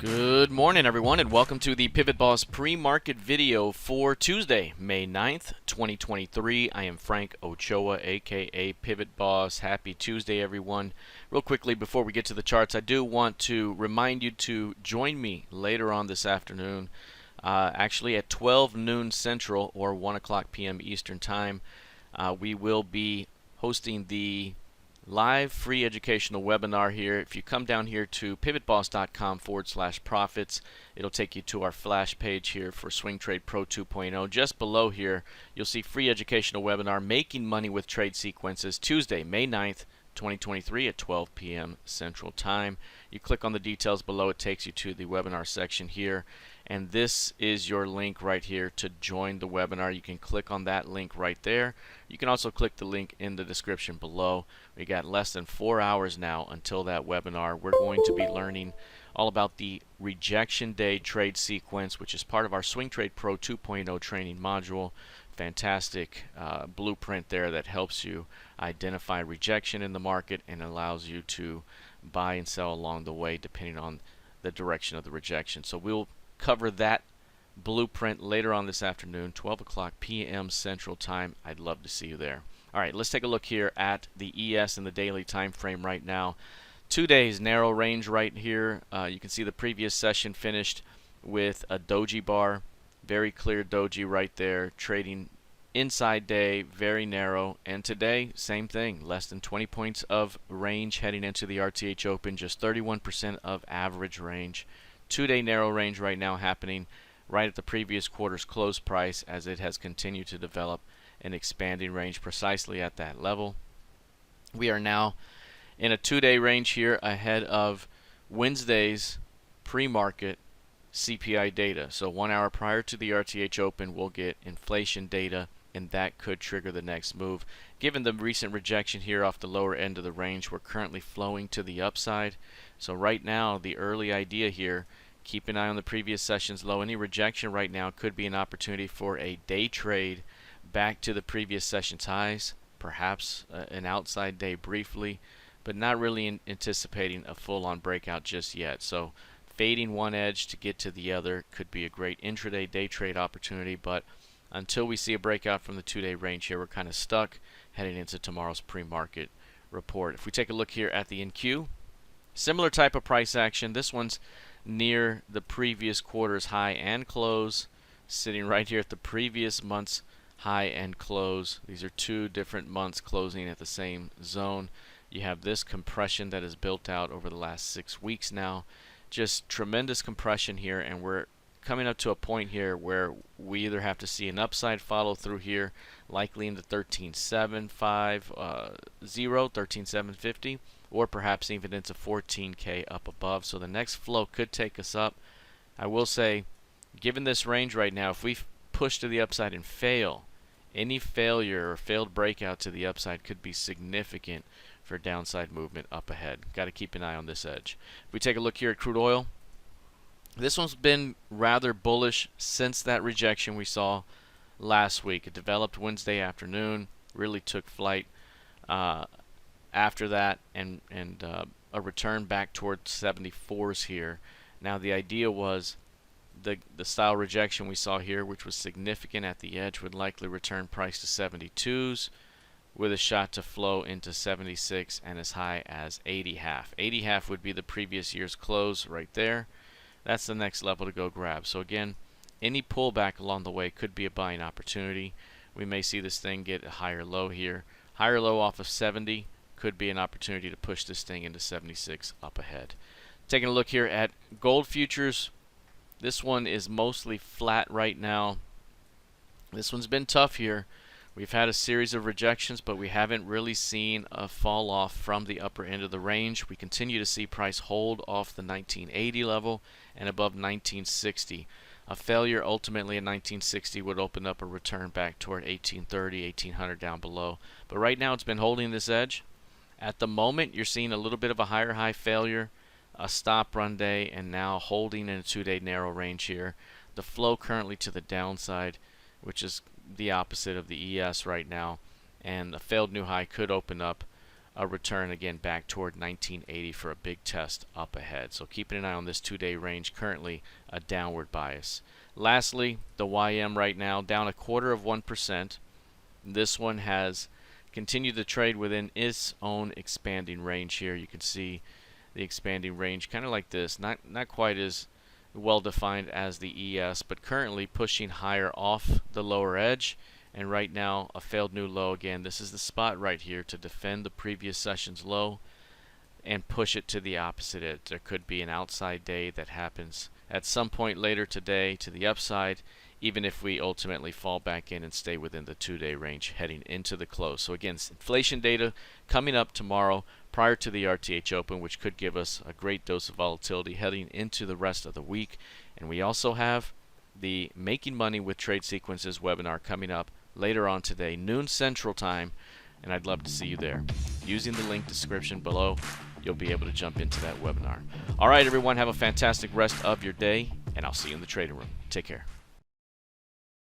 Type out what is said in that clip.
Good morning, everyone, and welcome to the PivotBoss pre-market video for Tuesday, May 9th, 2023. I am Frank Ochoa, aka PivotBoss. Happy Tuesday, everyone. Real quickly, before we get to the charts, I do want to remind you to join me later on this afternoon, actually at 12 noon Central or 1 o'clock p.m. Eastern Time. We will be hosting the live free educational webinar here. If you come down here to pivotboss.com/profits, it'll take you to our flash page here for Swing Trade Pro 2.0. Just below here, you'll see free educational webinar, Making Money with Trade Sequences, Tuesday, May 9th, 2023 at 12 p.m. Central Time. You click on the details below, it takes you to the webinar section here. And this is your link right here to join the webinar. You can click on that link right there. You can also click the link in the description below. We got less than 4 hours now until that webinar. We're going to be learning all about the rejection day trade sequence, which is part of our Swing Trade Pro 2.0 training module. Fantastic blueprint there that helps you identify rejection in the market and allows you to buy and sell along the way depending on the direction of the rejection. So we'll cover that blueprint later on this afternoon, 12 o'clock p.m. Central Time. I'd love to see you there. All right, let's take a look here at the ES in the daily time frame right now. 2 days narrow range right here. You can see the previous session finished with a doji bar, very clear doji right there, trading inside day, very narrow. And today, same thing, less than 20 points of range heading into the RTH Open, just 31% of average range. 2-day narrow range right now happening right at the previous quarter's close price as it has continued to develop an expanding range precisely at that level. We are now in a 2-day range here ahead of Wednesday's pre-market CPI data. So 1 hour prior to the RTH Open, we'll get inflation data, and that could trigger the next move. Given the recent rejection here off the lower end of the range, we're currently flowing to the upside. So right now, the early idea here, keep an eye on the previous session's low. Any rejection right now could be an opportunity for a day trade back to the previous session's highs, perhaps an outside day briefly, but not really anticipating a full-on breakout just yet. So fading one edge to get to the other could be a great intraday day trade opportunity, but until we see a breakout from the 2-day range here, we're kind of stuck heading into tomorrow's pre-market report. If we take a look here at the NQ, similar type of price action. This one's near the previous quarter's high and close, sitting right here at the previous month's high and close. These are two different months closing at the same zone. You have this compression that is built out over the last 6 weeks now. Just tremendous compression here, and we're coming up to a point here where we either have to see an upside follow through here, likely into 13.750, 13.750, or perhaps even into 14K up above. So the next flow could take us up. I will say, given this range right now, if we push to the upside and fail, any failure or failed breakout to the upside could be significant for downside movement up ahead. Got to keep an eye on this edge. If we take a look here at crude oil, this one's been rather bullish since that rejection we saw last week. It developed Wednesday afternoon, really took flight after that, and a return back towards 74s here. Now the idea was the style rejection we saw here, which was significant at the edge, would likely return price to 72s with a shot to flow into 76 and as high as 80.5. 80.5 would be the previous year's close right there. That's the next level to go grab. So again, any pullback along the way could be a buying opportunity. We may see this thing get a higher low here. Higher low off of 70 could be an opportunity to push this thing into 76 up ahead. Taking a look here at gold futures, this one is mostly flat right now. This one's been tough here. We've had a series of rejections, but we haven't really seen a fall off from the upper end of the range. We continue to see price hold off the 1980 level and above 1960. A failure ultimately in 1960 would open up a return back toward 1830, 1800 down below. But right now it's been holding this edge. At the moment, you're seeing a little bit of a higher high failure, a stop run day, and now holding in a 2-day narrow range here. The flow currently to the downside, which is the opposite of the ES right now, and a failed new high could open up a return again back toward 1980 for a big test up ahead. So keeping an eye on this 2-day range, currently a downward bias. Lastly, the YM right now down 1/4%. This one has continued to trade within its own expanding range here. You can see the expanding range kind of like this, not quite as well defined as the ES, but currently pushing higher off the lower edge. And right now a failed new low again. This is the spot right here to defend the previous session's low and push it to the opposite edge. There could be an outside day that happens at some point later today to the upside, even if we ultimately fall back in and stay within the 2-day range heading into the close. So again, inflation data coming up tomorrow prior to the RTH Open, which could give us a great dose of volatility heading into the rest of the week. And we also have the Making Money with Trade Sequences webinar coming up later on today, noon Central Time, and I'd love to see you there. Using the link description below, you'll be able to jump into that webinar. All right, everyone, have a fantastic rest of your day, and I'll see you in the trading room. Take care.